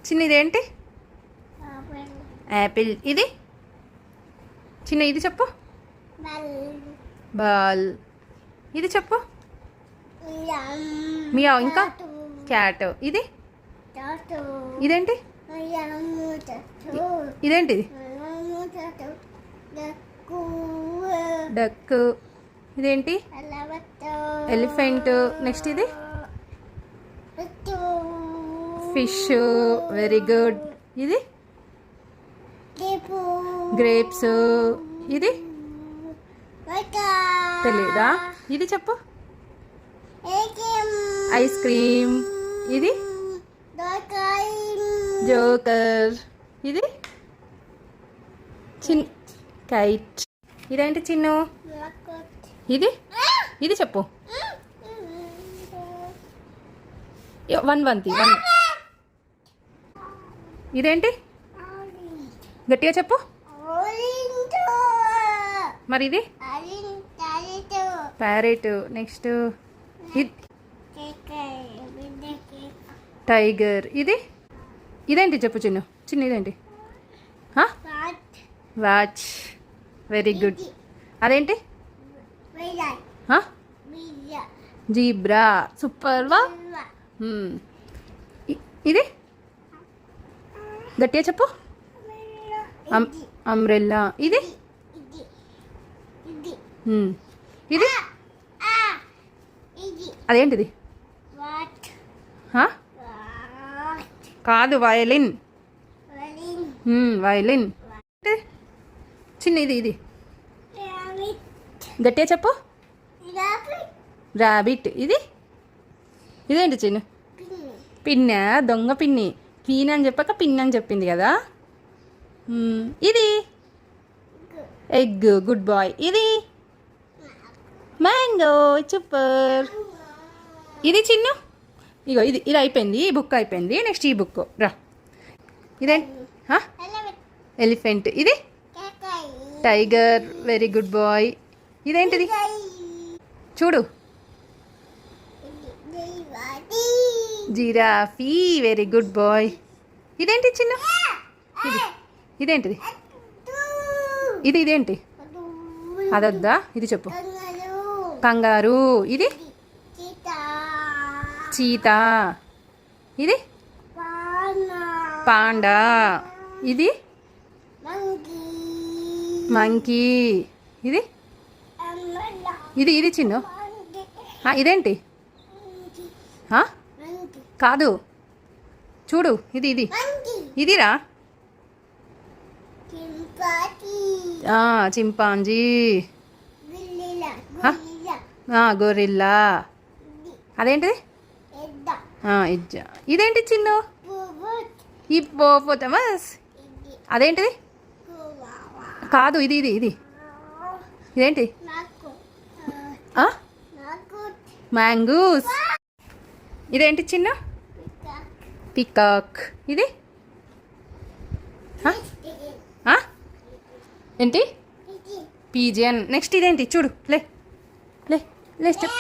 చిన్న ఇదేంటి? యాపిల్. ఇది చిన్న ఇది చెప్పు. బాల్. ఇది చెప్పు. మియావ్. ఇంకా క్యాట్. ఇది ఇదేంటి? ఇదేంటిది? డక్. ఇదేంటి? ఎలిఫెంట్. నెక్స్ట్ ఇది ఫిష్. Very good. ఇది గ్రేప్స్. ఇది తెలీదా? ఇది చెప్పు. Ice cream. ఇది జోకర్. ఇది కైట్. ఇదేంటి చిన్ను? ఇది ఇది చెప్పు. 1 ఇదేంటి? గట్టిగా చెప్పు. మరి ఇది ప్యారెట్. Next tiger. ఇది ఇదేంటి చెప్పు చిన్ను. ఇదేంటి? వాచ్. Very good. అదేంటి? జీబ్రా. సూపర్ వా. ఇది గట్టిగా చెప్పు. అంబ్రెల్లా. ఇది ఇది అదేంటిది? కాదు, వయలిన్. వయలిన్. చిన్న ఇది గట్టిగా చెప్పు. ర్యాబిట్. ఇది ఇదేంటి చిన్న? పిన్న. దొంగ పిన్ని. పీన్ అని చెప్పాక పిన్ అని చెప్పింది కదా. ఇది ఎగ్. Good boy. ఇది మ్యాంగో. సూపర్. ఇది చిన్ను. ఇగో ఇది ఇది అయిపోయింది. ఈ బుక్ అయిపోయింది. నెక్స్ట్ ఈ బుక్ రా. ఇదేంటి? ఎలిఫెంట్. ఇది టైగర్. Very good boy. ఇదేంటిది చూడు. జిరాఫీ. Very good boy. ఇదేంటి చిన్న? ఇదేంటిది? ఇదేంటి? అదొద్దా? ఇది చెప్పు. కంగారు. ఇది చీతా. ఇది పాండా. ఇది మంకీ. ఇది ఇది చిన్న. ఇదేంటి? కాదు, చూడు. ఇది ఇదిరా. చింపాంజీ. గొరిల్లా. అదేంటిది? ఇజ్జా. ఇదేంటి చిన్ను? హిప్పోపోటమస్. అదేంటిది? కాదు, ఇది ఇదేంటి? మ్యాంగూస్. ఇదేంటి చిన్న? పికాక్. ఇది ఏంటి? పీజియన్. నెక్స్ట్ ఇదేంటి చూడు. లే స్టెప్.